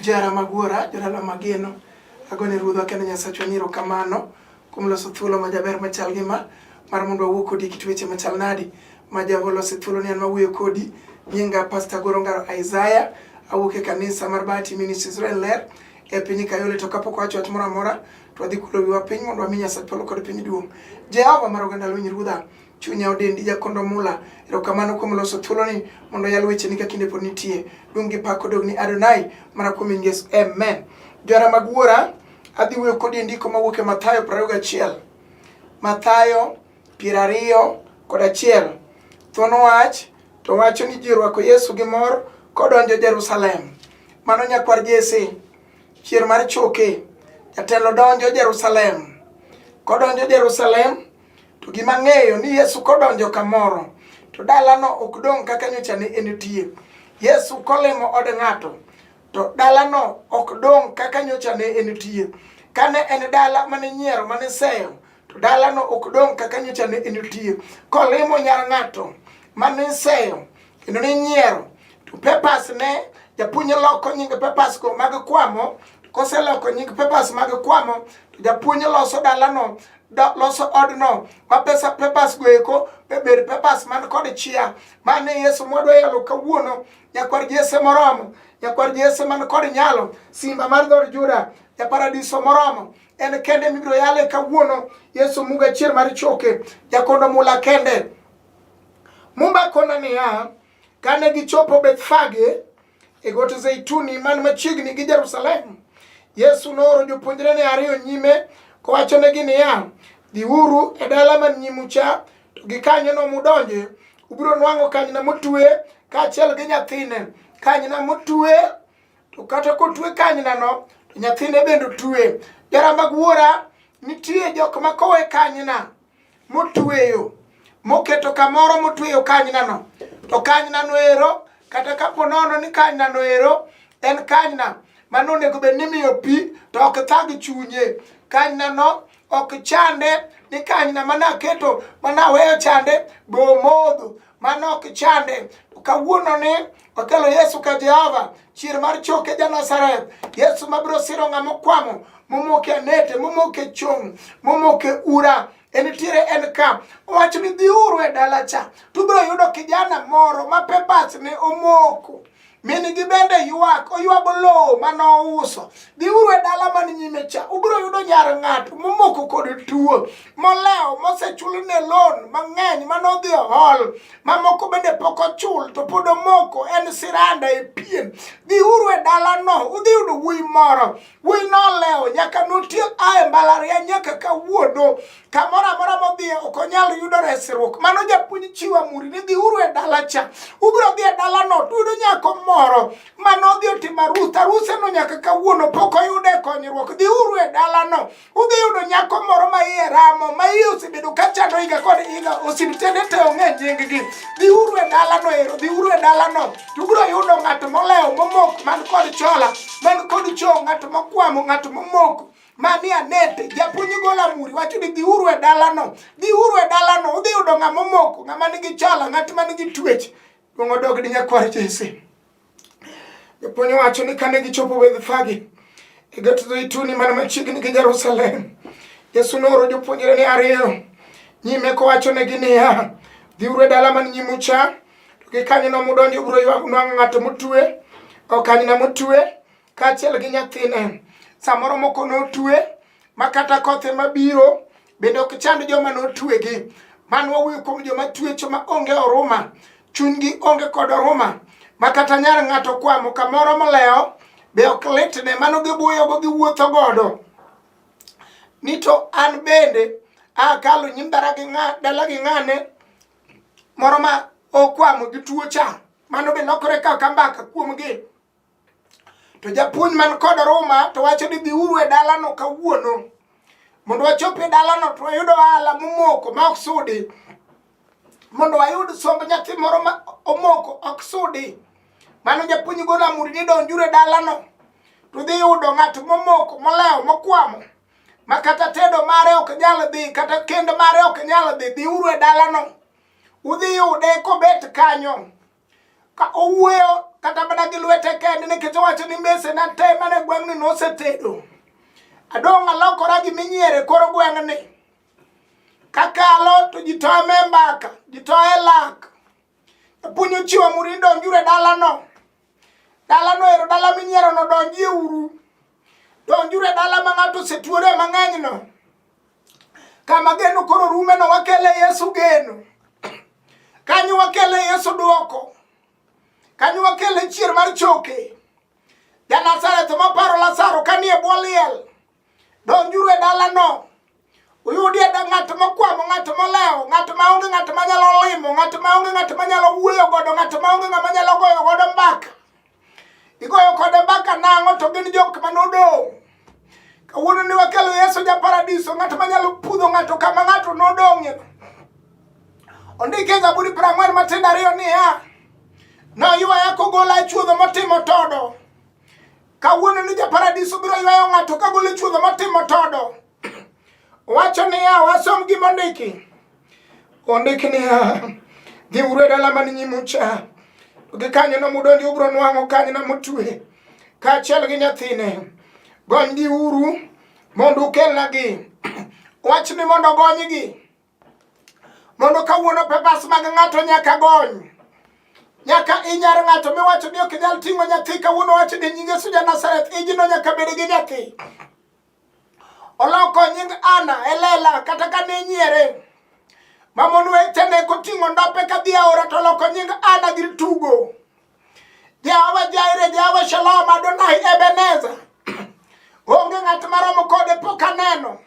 Jara magwara, jara mageno. Agone ruodha kendo Nyasacho nyiro kamano. Kuom loso thuolo ma jaber machal gima mar mondo wawuo kodi kit weche machal nadi ma Jehova oloso thuolo ni an mawuoyo kodi. Nyinga Pastor Goro Ngaro Isaiah, awuok e kanisa mar Bahati Ministries Israel Ler e piny Kayole. To kapok wacho wach moro amora to wadhi kulo wiwa piny mondo wami Nyasaye polo kod piny duong'. Jehova mar oganda lweny ruodha, chunya odendi jakondo mula, erokamano kuom loso thuolo ni mondo yal weche ni ka kinde pod nitie. Duong' gi pak odog ni Adonai mana kuom Yesu. Amen. Jara magwara, adhi wuoyo kodi e ndiko mawuok e Mathayo 21. Mathayo 21. Thuon wach to wacho ni ji orwako Yesu gi mor kodonjo Jerusalem. Mano nyakwar Jesse, chier mar choke, jatelo donjo Jerusalem. Kodonjo Jerusalem, to gima ng'eyo ni Yesu kodonjo kamoro, to dalano ok dong' kaka nyocha ne entie. Yesu kolimo od ng'ato, to dalano ok dong' kaka nyocha ne entie. Kane en dala mane nyiero mane seyo, to dalano ok dong' kaka nyocha ne entie. Kolimo nyar ng'ato mane seyo kendo ne nyiero, to papers ne japuonj loko nying papers go mag kwamo. Koseloko nying papers mag kwamo, to japuonj loso dalano, loso odno ma pesa papers go eko beber papers man kod chia. Mane Yesu modwa yalo kawuono, nyakwar Jesse moromo, nyakwar Jesse man kod nyalo, simba mar dhod Juda, ja paradiso moromo, en kende mibiro yale kawuono. Yesu muga chier mar choke, jakondo mula kende. Mumba kona niya, kane gichopo Bethfage e got Zeituni man machiegni gi Jerusalem, Yesu nooro jopuonjrene ariyo nyime kowachonegi niya, dhiuru e dala man nyimucha, to gi kanyono mudonje, ubiro nwang'o kanyna motwe kaachiel gi nyathine. Kanyna motwe, to kata kotwe kanynano, to nyathine bende otwe. Jara magwara, nitie jok ma kowe kanyna motweyo, moketo kamoro motweyo kanynano, to kanynano ero, kata kapo nono ni kanynano ero en kanyna mano nego bed ni miyo pi to ok thag chunye. Kanynano ok chande ni kanyna manaketo manaweyo chande bo modho, mano ok chande. Kawuono ni okelo Yesu ka Jehova, chier mar choke ja Nazareth, Yesu mabiro siro ng'ama kwamo, momoke nete, momoke chong, momoke ura. Entiere en ka, owacho ni dhiuru e dala cha, to biro yudo kijana moro ma papers ne omoko. Mini gi bende ywak, oywago lowo manouso. Dhiuru e dala man nyime cha, ubiro yudo nyar ng'ato momoko kod tuo, moleo, mosechulne loan mang'eny manodhi ohol, mamoko bende pok ochul to pod omoko, en siranda e pien. Dhiuru e dalano, udhi yudo wuoyi moro. Wuoyi noleo nyaka notiek ae mbalariany nyaka kawuono. Kamoro amora modhiye ok onyal yudo resruok. Mano japuonj chiwo amuri ni dhiuru e dala cha. Ubiro dhi e dalano to uyudo nyako moro manodhi otimo arus. Aruseno nyaka kawuono pok oyude konyruok. Dhiuru e dalano. Udhi yudo nyako moro ma iye ramo, ma iye osebedo ka chando higa kod higa, osiptende te ong'e nying-gi. Dhiuru e dalano ero, dhiuru e dalano. To ubiro yudo ng'ato moleo, momok, man kod chola, man kod chong, ng'ato mokwamo, ng'ato momoko, mani anete. Japuonj golo amuri wacho ni dhiuru e dalano. Dhiuru e dalano, udhi yudo ng'ama momoko, ng'ama nigi chola, ng'at man gi twech. Duong' odog ni nyakwar Jesse. Japuonj wacho ni kane gichopo Bethfage e got Zeituni man machiegni gi Jerusalem, Yesu nooro jopuonjrene ariyo nyime kowachonegi niya, dhiuru e dala man nyimucha, to gi kanyono mudonjo ubiro nwang'o ng'ato motwe, kanyna motwe kaachiel gi nyathine. Samoro moko notwe makata kothe mabiro bende ok chand joma notwegi. Man wawuoyo kuom joma twecho ma onge oruma, chunygi onge kod oruma, makata nyar ng'ato kwamo kamoro moleo be ok litne. Mano gibuoyogo, giwuotho godo ni to an bende akalo nyim dala gi ng'ane moro ma okwamo gi tuo cha. Mano be lokore kaka mbaka kuomgi. To japuonj man kod ruma to wacho ni dhiuru e dalano kawuono. Mondo wachop e dalano to wayudo ohala momoko ma ok sudi. Mondo wayud somb nyathi moro ma omoko ok sudi. Mano japuonj golo amuri ni donjuru e dalano. To dhi yudo ng'ato momoko, moleo, mokwamo, ma kata tedo mare ok nyal dhi, kata kendo mare ok nyal dhi. Dhiuru e dalano. Udhi yude kobet kanyo, ka owuoyo kata bada gi lwete kende nikech owacho ni mese na te mane gweng'ni nosetedo. Adong' alokora gi minyiere koro gweng'ni. Kakalo to ji toye mbaka, ji toye lak. Punyo chiwo muri donjure dalano. Dalano ero dala minyiero no donjie uru. Donjure dala ma ng'ato osetuore mang'eny no. Kama geno koro rume no wakele Yesu geno. Kanyo wakele Yesu duoko. Kanyo wakele chier mar choke. Ja Nazareth maparo Lazaro kanie bwo liel. Donjuru e dala no. Uyudi e ng'at mokwamo, ng'at molewo, ng'at maonge, ng'at manyalo limo, ng'at maonge, ng'at manyalo wuoyo godo, ng'at maonge, ng'ama nyalo goyo godo mbaka. Igoyo kode mbaka nang'o to gin jok manodong'. Kawuono ni wakelo Yesu ja paradiso, ng'at manyalo pudho ng'ato kama ng'ato nodong'e. Ondike Zaburi 42 niya, noywaya kogola chuodho motimo todo. Kawuono ni ja paradiso biro ywayo ng'ato kagolo chuodho motimo todo. Wacho niya, wasom gima ondiki. Ondiki niya, dhi uru e dala man nyimucha. Gi kanyo no mudonjo ubro nwang'o kanyo na motwe. Kaachiel gi nyathine. Gony gi uru mondo ukelnagi. Wach ni mondo gonygi. Mondo kawuono pepas mag ng'ato nyaka gony. Nyaka inyar ng'ato miwacho ni ok nyal ting'o nyathi kawuono wacho ni nying Yesu ja Nazareth ijino nyaka bed gi nyathi. Oloko nying Ana elela kata kane nyiere. Mamon wetene koting'o ndope kadhi aora to oloko nying Ana gir tugo. Jehova Jaire, Jehova Shalom, Adonai Ebenezer. Onge ng'at maromo kode pok aneno.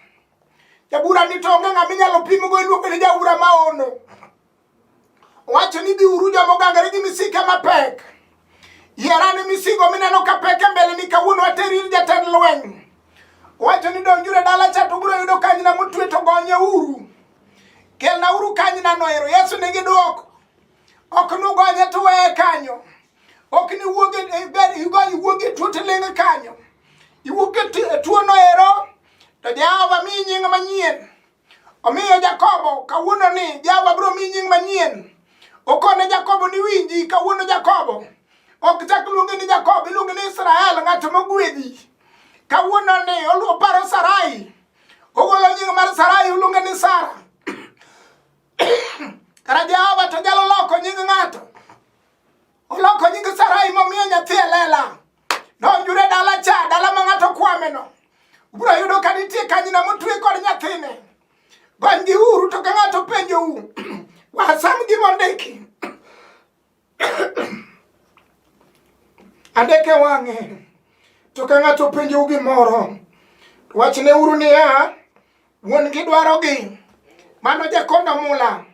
Jabura ni to onge ng'ama inyalo pimgo iluongo ni jaura maono. Wacho ni dhi uru jomogangore gi misike mapek. Yierane misigo mineno ka pek e mbele ni kawuono wateri ir jatend lweny. Wacho ni donjure dala cha to biro yudo kanyna motwe to gonye uru. Kelna uru kanyna no ero. Yesu nigi duoko. Ok nugonye to weye kanyo. Ok ni wuoge tuo tilinge kanyo. Iwuoge tuo no ero. To Jehova mi nying manyien. Omiyo Jakobo kawuono ni Jehova biro mi nying manyien. Okone Jakobo ni winji kawuono Jakobo. Ok chak luonge ni Jakobo, iluonge ni Israel, ng'at mogwedhi. Kawuono ni oparo Sarai. Ogolo nying mar Sarai iluonge ni Sara. Kara Jehova to jalo loko nying ng'ato. Oloko nying Sarai momiyo nyathi elela. Donjure dala cha, dala ma ng'ato kwame no. Biro yudo ka nitie kanyna motwe kod nyathine. Gony gi uru to ka ng'ato penjo u. Wasam gima ondiki. Andeke wang'e. To ka ng'ato penjo u gimoro. Wachne uru niya, wuon gi dwaro gi. Mano jakondo mula.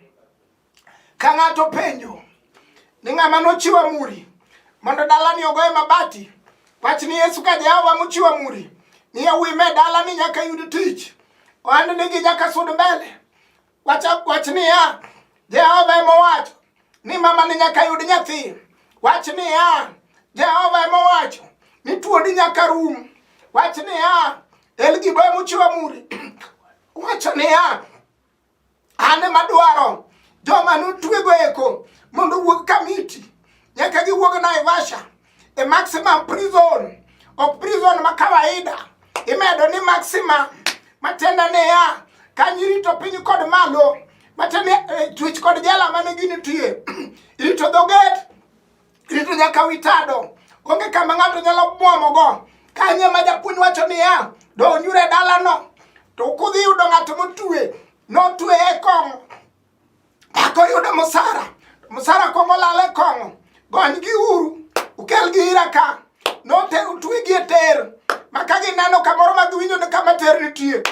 Ka ng'ato penjo ni ng'ama nochiwo muri mondo dalani ogoye mabati. Wach ni Yesu ka Jehova mochiwo muri. Ni yawuoyi me dalani nyaka yud tich. Ohand nigi nyaka sud mbele. Wach niya, Jehova ema owacho ni mama ni nyaka yud nyathi. Wach niya, Jehova ema owacho ni tuo ni nyaka rum. Wach niya, Elgibo ema ochiwo muri. Wach niya, ane madwaro joma nutwego eko mondo wuog kamiti. Nyaka giwuog Naivasha e maximum prison. Ok prison ma kawaida. Imedo ni maximum. Matenda niya, kanyirito piny kod malo. Matende twich kod jela mane ginitie. Irito dhoget. Irito nyaka witado. Onge kama ng'ato nyalo muomo go. Kanye ma japuonj wacho niya, donjure dala no. To kudhi yudo ng'ato motwe. Notwe e kong'o. Ako yudo musara. Musara kong'o lale kong'o. Gony gi uru. Ukel gi ira ka. Note utwe gi ter. Maka gineno kamoro ma giwinjo ni kama ter nitie.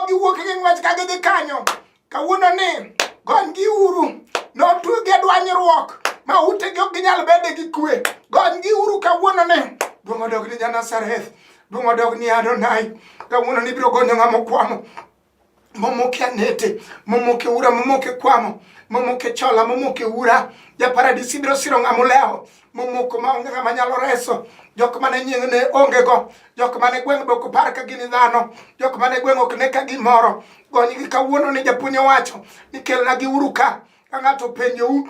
Gi wuok gi ng'wech ka gidhi kanyo. Kawuono ni gony gi uru. Notwe gi dwanyruok. Ma ute gi ok ginyal bede gi kwe. Gony gi uru kawuono ni. Duong' odog ni ja Nazareth. Duong' odog ni Adonai. Kawuono ni biro gonyo ng'ama okwamo. Momoke anete. Momoke ura. Momoke kwamo. Momoke chola. Momoke ura. Ja paradisi biro siro ng'ama olewo. Momoko maonge ng'ama nyalo reso. Jok mane nying ne onge go. Jok mane gweng' be ok par ka gin dhano. Jok mane gweng' ok ne ka gimoro. Gony gi kawuono ni japuonj owacho ni kelna gi uru ka. Ka ng'ato penjo u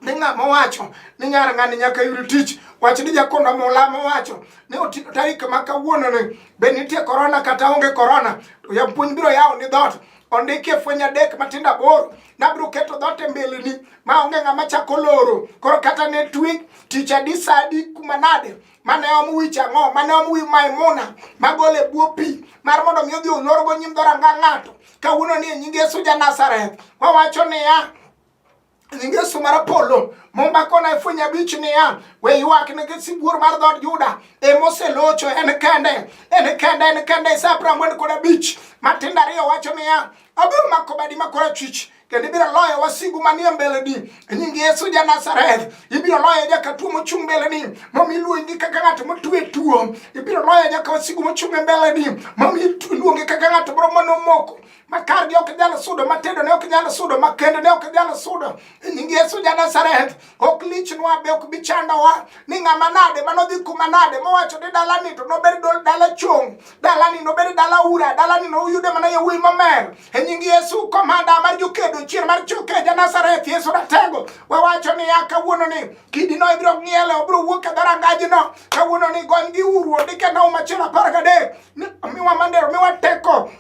ni ng'ama wacho ni nyar ng'ani nyaka yud tich. Wach ni jakondo Mula wacho ni tarik ma kawuono ni be nitie korona kata onge korona, to japuonj biro yawo ni dhot ondiki e fweny adek matindo aboro, nabiro keto dhot e mbeleni ma onge ng'ama chako loro. Koro kata ne twig tich adi sadi kuma nade mane wich ang'o, mane wi Maimuna magole buo pi mar mondo mi odhi olorgo nyim dhoranga ng'ato. Kawuono ni nying Yesu ja Nazareth wawacho niya, nying Yesu mar polo mombakona e fweny abich niya, we ywak ne sibuor mar dhod Juda emoselocho, en kende sa 45 matindo ariyo wacho niya, abiro mako badi makora chwich kendo ibiro loyo wasigu manie mbeleni. Nying Yesu ja Nazareth ibiro loyo nyaka tuo mochung' mbeleni momiluongi kaka ng'ato motwe tuo. Ibiro loyo nyaka wasigu mochung' mbeleni momiluongi kaka ng'ato bro manomoko makar gi ok nyal sudo, matedo ne ok nyal sudo, makendo ne ok nyal sudo. Nying Yesu ja Nazareth ok lichnwa be ok bichandowa ni ng'ama nade manodhi kuma nade mowacho ni dalani to nobed dala chong, dalani nobed dala ura, dalani noyude mana yawuoyi mamer. Nying Yesu komanda mar jokedo chier mar choke ja Nazareth Yesu ratego wawacho ni ya kawuono ni kidino ibiro ng'iele, obiro wuok e dhorangajino. Kawuono ni gony gi uru ondike na machielo 13 miwa mandero miwa teko.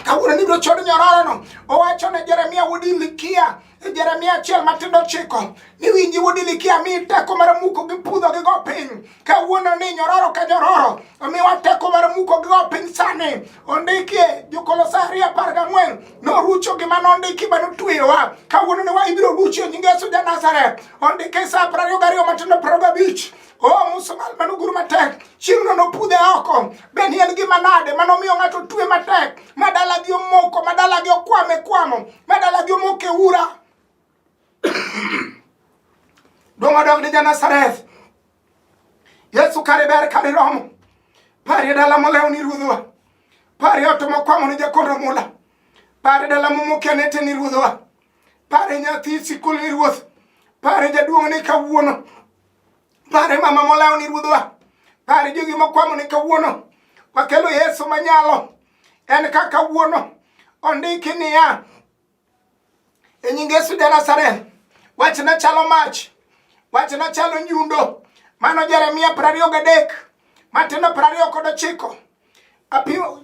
Kawuono ni biro chodo nyororo no. Owacho ne Jeremia wuod Hilkia, Jeremia 1:9 ni winji wuod Hilkia mi teko mar muko gi pudho gi go piny. Kawuono ni nyororo ka nyororo miwa teko mar muko gi go piny sani. Ondikie Jokolosai 2:14 no rucho gi mano ondiki bano tweyowa. Kawuono ni wa ibiro rucho nying Yesu ja Nazareth. Ondike Sa 22:25 oh musumal manuguru matek chieng'no nopudhe oko. Ben en gima nade manomiyo ng'ato twe matek, madala gi omoko, madala gi kwamo, madala gi omoke ura. Dong ni ja Nazareth Yesu kare ber kare romo. Pari dala molew ni ruodhwa, pari oto mokwamo ni jakondo Mula, pari dala momoke nete ni ruodhwa, pari nyathi sikul ni ruoth, pari jaduong' ni kawuono, pare mama molew ni ruodhwa, pare jogi mokwamo ni kawuono wakelo Yesu manyalo. En ka kawuono ondiki niya, e nying Yesu ja Nazareth wachna chalo mach, wachna chalo nyundo. Mano Jeremia 23 matindo 29.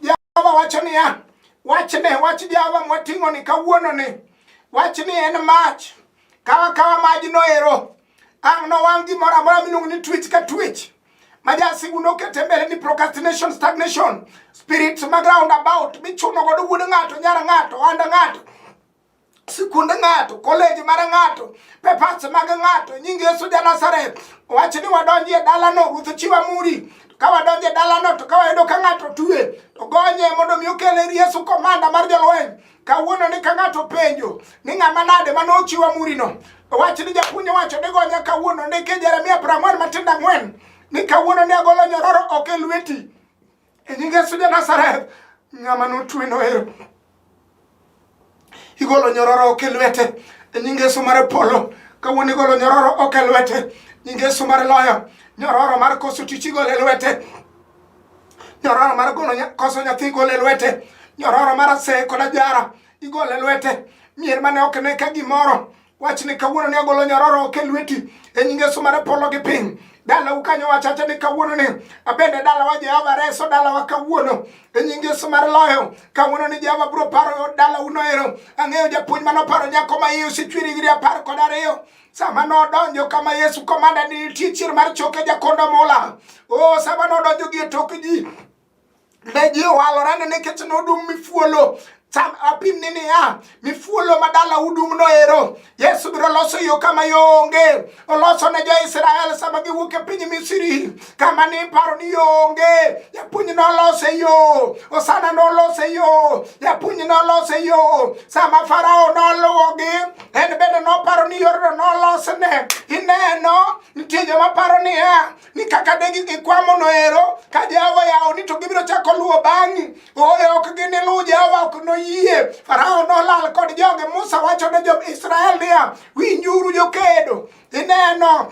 Jehova wacho niya, wach Jehova mwating'o ni kawuono ni, wach ni en mach, kawa majno ero ang no wang gimoro amora miluongo ni twitch ka twitch majasigu nokete mbele ni procrastination, stagnation, spirit mag roundabout michuno godo wuod ng'ato, nyar ng'ato, anda ng'ato, sikunde ng'ato, college mar ng'ato, papers mag ng'ato. Nying Yesu ja Nazareth wach ni wadonji e dalano, ruoth chiwa muri. Ka wadonji e dalano to ka wayudo ka ng'ato twe to gonye mondo mi okele Yesu komanda mar jolweny. Kawuono ni ka ng'ato penjo ni ng'ama nade manochiwa muri no, wach ni japuonj wacho ni gonya kawuono ni ke Jeremia 40:4 ni kawuono ni agolo nyororo ok e lweti. E nying Yesu ja Nazareth ng'ama notwe no ero igolo nyororo ok e lwete. E nying Yesu mar polo kawuono igolo nyororo ok e lwete. Nying Yesu mar loyo nyororo mar koso tich igolo e lwete, nyororo mar koso nyathi igolo e lwete, nyororo mar ase kod ajara igolo e lwete, mier mane ok ne ka gimoro wach ni kawuono ni agolo nyororo ok e lweti. E nying Yesu mar polo gi piny dala ukanyo wachacha ni kawuono ni abende dala wa Jehova reso dala wa kawuono. E nying Yesu mar loyo kawuono ni Jehova bro paro dala uno ero. Ang'eyo japuonj mano paro nyako ma iye osechwiri gi 12 sama nodonjo kama Yesu komanda ni tichir mar choke jakondo Mula. Oh sama nodonjo gi tok ji ne ji walorane nikech nodum mifuolo. Sam apim nini ya mifuolo madala udum no ero. Yesu biro loso yo kama yonge. Oloso ne jo Israel sama giwuok e piny Misri kama ni paro ni yonge. Japuonj no lose yo, Osana no lose yo, japuonj no lose yo. Sama Farao no luwogi en bende no paro ni yorno no lose ne. Ineno nitie joma paro ni ya ni kaka degi gikwamo no ero ka Jehova yawo ni to gibiro chako luwo bang'i. Oye ok gini luwo Jehova ok no yie. Farao no lal kod joge. Musa wacho ne jo Israel niya winjuru jokedo. Ineno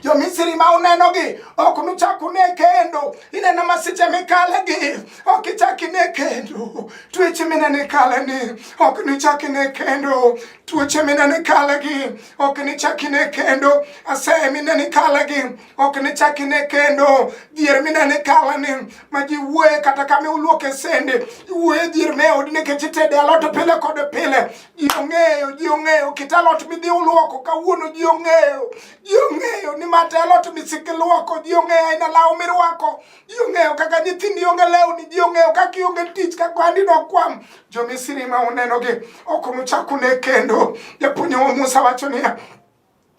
Jo Misri ma uneno gi ok nuchaku ne kendo. Ineno masiche mikale gi ok ichaki ne kendo. Tuoche minene kale ni ok nichaki ne kendo. Tuoche minene kale gi ok nichaki ne kendo. Aseye minene kale gi ok nichaki ne kendo. Dier minene kale ni ma ji wuoye kata kama uluoke sende. Wuoye dier me od nikech itede alot pile kod pile. Ji ong'eyo kita alot midhi uluoko kawuono ji ong'eyo. Ji ong'eyo ni mate alot misiki luoko. Ji ong'eyo aina law mirwako. Ji ong'eyo kaka nyithindi onge lewni. Ji ong'eyo kaka ionge tich kaka andi nokwam. Jo Misri ma uneno gi ok nuchaku ne kendo. Japuonjwa Musa wacho niya,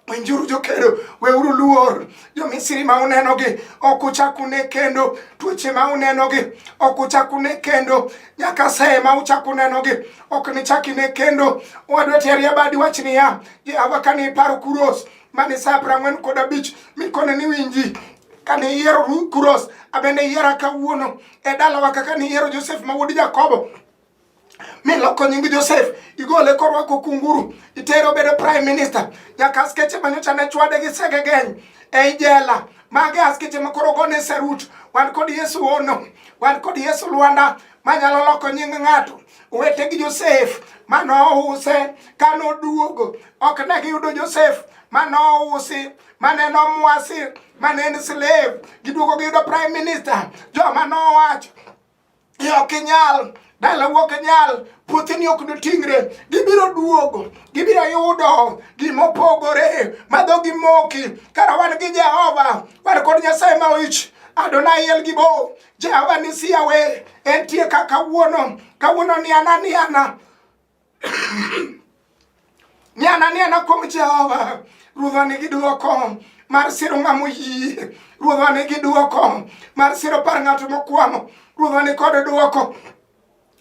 winjuru jokedo, weuru luor. Jo Misri ma uneno gi ok uchaku ne kendo. Tuoche ma uneno gi ok uchaku ne kendo. Nyaka Aseye ma uchaku neno gi ok nichaki ne kendo. Wadwa teri abadi wach niya, Jehova kane iparo Kuros mane sa 45 mikone ni winji kane iyiero Kuros, abende iyiera kawuono e dalawa kaka ne iyiero Joseph ma wuod Jakobo. Miloko nying Joseph, igole korwako kunguru, itero bedo prime minister. Nyaka askeche manyocha ne chwade gi sege geny ei jela. Mage askeche makoro gone serut. Wan kod Yesu ono, wan kod Yesu Lwanda manyalo loko nying ng'ato. Wete gi Joseph mano use kano duogo. Ok ne giyudo Joseph mano usi, mane no mwasi, mane en slave. Giduogo giyudo prime minister. Joma no wacho, ok inyal, dala wuok nyal, puothini ok notingre. Gibiro duogo, gibiro yudo gimopogore madhogi moki. Kara wan gi Jehova, wan kod Nyasaye ma ich Adonai El Gibo, Jehova Nisi Yahweh, entie kaka kawuono ni ananiana. Ni ananiana kuom Jehova. Ruodhwa nigi duoko mar siro ng'amo yie. Ruodhwa nigi duoko mar siro par ng'ato mokwamo. Ruodhwa ni kod duoko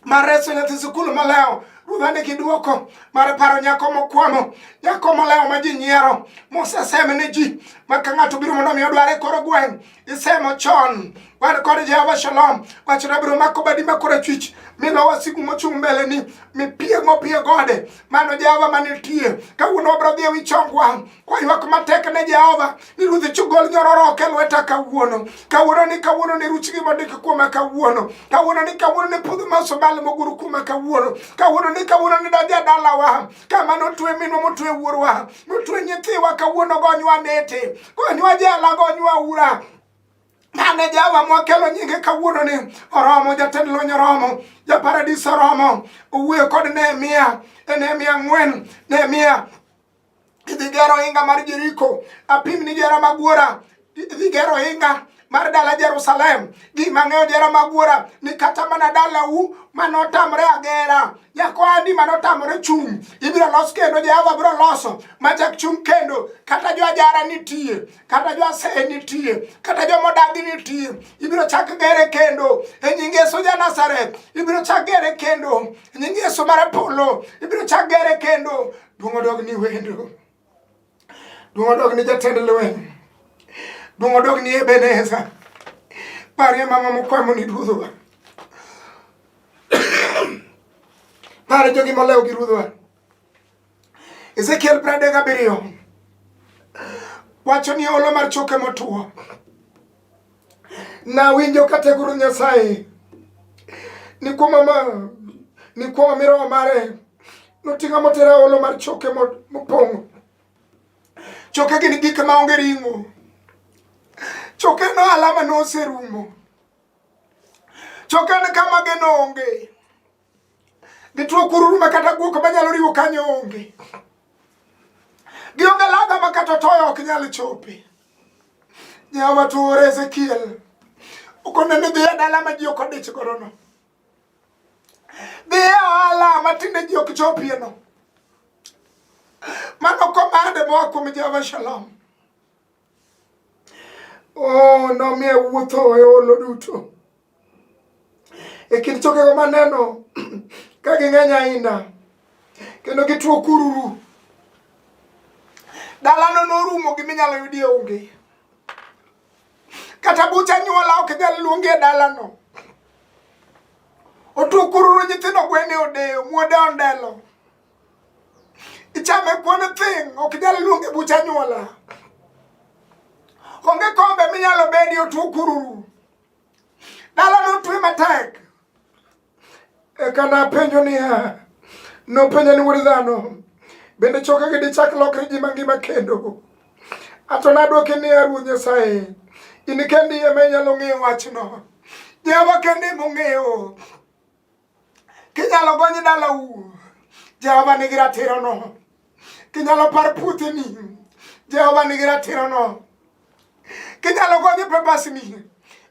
mar reso nyathi sikul maleo. Ruodhwa nigi duoko mar paro nyako mokwamo, nyako maleo ma ji nyiero, moseseme ne ji maka ng'ato biro mondo mi odware koro gweng'. Isemo chon, wan kod Jehova Shalom, wachona biro mako badi makore chwich, milo wasigu mochung' mbele ni, mipie gode, mano Jehova manitie. Kawuono wabro dhi ewi chongwa, kwa ywak matek ne Jehova, ni ruodhi chugol nyororoke lweta kawuono. Kawuono ni ruchgi modik kuoma kawuono. Kawuono ni pudho masobal moguru kuoma kawuono. Kawuono ni donje dalawa, kama notwe minwa motwe wuorwa, notwe nyithiwa kawuono gonywa nete, gonywa jela, gonywa ura. Mane Jehova mwakelo nyinge kawuono ni oromo, jatend lweny oromo, japaradis oromo, uwuoyo kod Nehemia, Nehemia 4, Nehemia idhi gero inga mar Jeriko, apim ni jera magwora, idhi gero inga mar dala Jerusalem. Gima ng'eyo jera magwora ni kata mana dala u manotamre agera, nyako andi manotamre chung, ibiro los kendo. Jehova biro loso machak chung kendo. Kata jo ajara nitie, kata jo Aseye nitie, kata jo modagi nitie, ibiro chak gere kendo. E nying Yesu ja Nazareth, ibiro chak gere kendo. E nying Yesu mar Polo, ibiro chak gere kendo. Duong' odog ni wendo, duong' odog ni jatend lweny, duong' odog ni Ebeneza. Parie mama mokwamo ni ruodhwa. Pare jogi moleo gi ruodhwa. Ezekiel 37 wacho ni olo mar choke motuo. Na winjo kategoro Nyasaye ni kuoma miroho mare noting'a motera olo mar choke mopong'o. Choke gin gik ma onge ring'o. Choke no alama no oserumo. Choke no kama geno onge. Gituo kururu makata guok manyalo riwo kanyo onge. Gionge laga makata toyo ok nyalo chope. Jehova tuore Ezekiel. Ukonene dhiya dala ma ji ok odich godo no. Dhiya ohala matinde ji ok chopie no. Mano komande moa kuom Jehova Shalom. Oh, no miye wuotho e olo duto. E kind chokego maneno ka ging'eny ahinya, kendo gituo kururu. Dalano norumo giminyalo yudie onge. Kata bucha nyuola ok nyal luonge e dalano. Otuo kururu, nyithindo gwene odeyo, muode ondelo. Ichame kuon thing, ok nyal luonge bucha nyuola. onge kombe minyalo bedi otuo kururu. Dala no twe matek. Kana penjo niya, no penjo ni wuod dhano, bende choke gi dichak lokre ji mangima kendo. Ato naduoke ni Ruoth Nyasaye, in kendi ema inyalo ng'eyo wachno. Jehova kendi mong'eyo. Kinyalo gonyi dalau, Jehova nigi ratiro no. Kinyalo par puthini, Jehova nigi ratiro no. Kinyalo gonyi pepasni,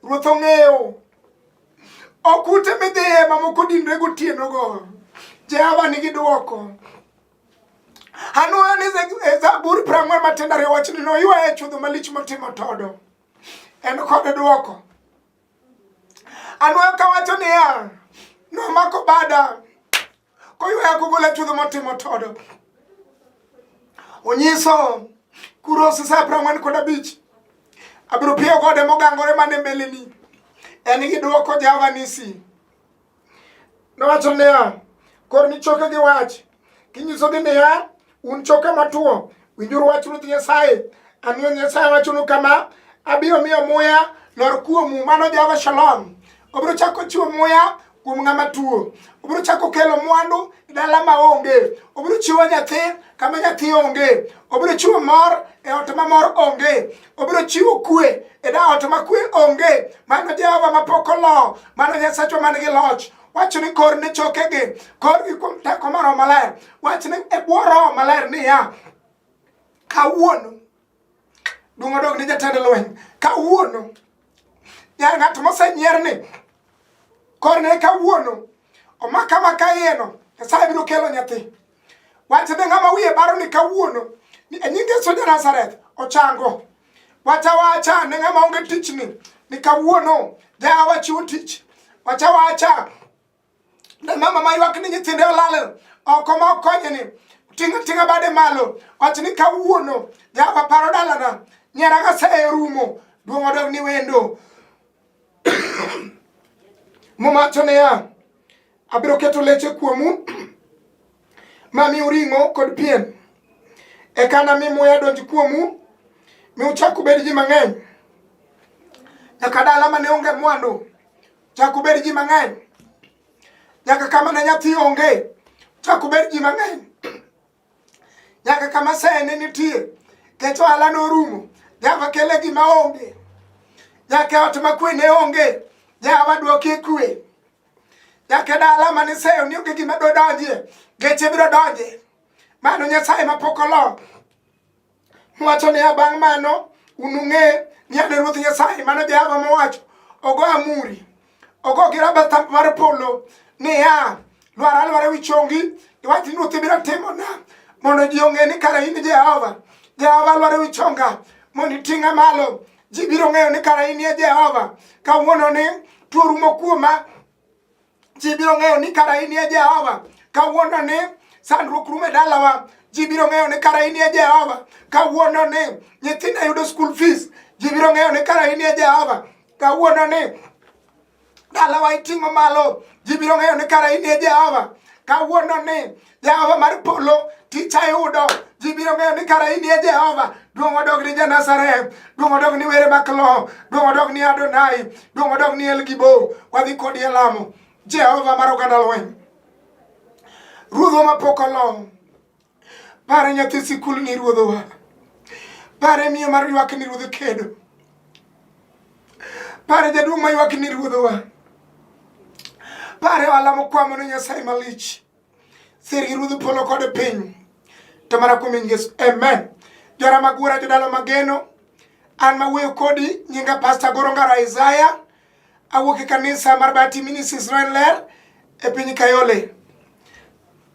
Ruoth ong'eyo. Okute midhiye mamoko dinre gotieno go, Jehova nigi duoko. Anuoyo ni Zaburi 40 matindo 2 wachni no ywaye chudho malich motimo todo. En kod duoko. Anuoyo ka wacho niya, nomako bada koywaya kogolo chudho motimo todo. Onyiso Kuros 45 abiro piyo gode mogangore mane mbeleni. En gi duoko Jehova nisi. Nowacho niya, kor ni choke gi wach. Kinyiso gi niya, un choke matuo. Winjuru wach Ruoth Nyasaye. Amiyo Nyasaye wachonu kama, abiro miyo muya lor kuomu. Mano Jehova Shalom. Obiro chako chiwo muya kuom ng'ama tuo. Obiro chako kelo mwandu dala maonge. Obiro chiwo nyathi kama nyathi onge. Obiro chiwo mor e ot ma mor onge. Obiro chiwo kwe e da ot ma kwe onge. Mano Jehova mapok olo. Mano Nyasacho man gi loch. Wach ni kor ni chokegi, kor gi kuom teko mar Roho Maler. Wach ni e bwo Roho Maler niya, kawuono dungo dog ni jatend lweny. Kawuono ng'at mosenyier ni kor ne kawuono omaka maka yeno Nyasaye biro kelo nyathi. Wach ni ng'ama wiye baro ni kawuono ni e nyinge Yesu Nazareth ochango. Wacha ne ng'ama onge tich ni kawuono Jehova chiwo tich. Wacha ne mama maywak ni nyithinde olal oko ma okonye ni tinga bade malo. Wach ni kawuono Jehova paro dalana, nyera ga se rumo duong odog ni wendo. Momacho ne ya abiro keto leche kuomu mami uringo kod pien. E kana mi muya donji kuomu mi uchaku bed ji mang'eny. Nyaka dala mane onge mwandu chaku bed ji mang'eny. Nyaka kama ne nyathi onge chaku bed ji mang'eny. Nyaka kama sene nitie keto ala no rumo Jehova kele gima onge. Nyaka ot ma kwe ne onge Jehova duoke kwe. Nyaka dala mane seyo ni onge gima do donje geche biro donje. Mano Nyasaye mapok olo. Mwacho ne bang' mano unung'e ni ane Ruoth Nyasaye. Mano Jehova mowacho. Ogo amuri, ogo gi rabata mar polo niya, lwara wichongi. Iwach ni Ruoth biro timo na mondo ji ong'e ni kara in Jehova. Jehova lwara wichonga mondo iting'a malo. Ji biro ng'eyo ni kara in Jehova. Kawuono ni tuo rumo kuoma. Ji biro ng'eyo ni kara in Jehova. Kawuono ni sandruok rumo e dalawa. Ji biro ng'eyo ni kara in Jehova. Kawuono ni nyithinda yudo school fees. Ji biro ng'eyo ni kara in Jehova. Kawuono ni dalawa iting'o malo. Ji biro ng'eyo ni kara in Jehova. Kawuono ni Jehova mar polo ticha yudo. Ji biro ng'eyo ni kara in Jehova. Duong odog ni Nazareth. Duong odog ni were maklo. Duong odog ni Adonai. Duong odog ni El Gibo. Wadhi kodi e lamo Jehova mar oganda lweny. Ruodho mapok olo. Pare nyathi sikul ni ruodhowa. Pare miyo mar ywak ni ruodh kedo. Pare jaduong' ma ywak ni ruodhowa. Pare wala mokwamo ni Nyasaye malich. Sirgi ruodh polo kod piny. To mana kuom Yesu. Amen. Jora magura jodalo mageno. An mawuoyo kodi nyinga Pastor Goro Ngara Isaiah. Awuok e kanisa mar Bati Ministries Roen Ler e piny Kayole.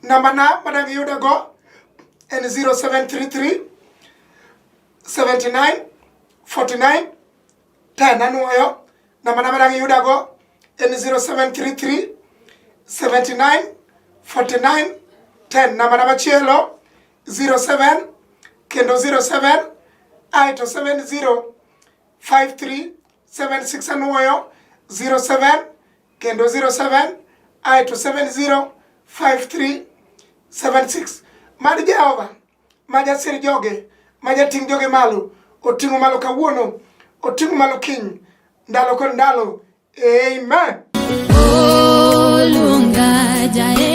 Namba na madang yuda go en 0733 79 49 10. Anuoyo. Namba na madang yuda go en 0733 79 49 10. Namba na machielo 07 kendo 07 aito 70 53 76. Anuoyo 07 kendo 07 aito 70 53 76. Mad Jehova majasir joge majating joge malo oting'o malo kawuono, oting'o malo kiny, ndalo kod ndalo. Amen. Luonga jae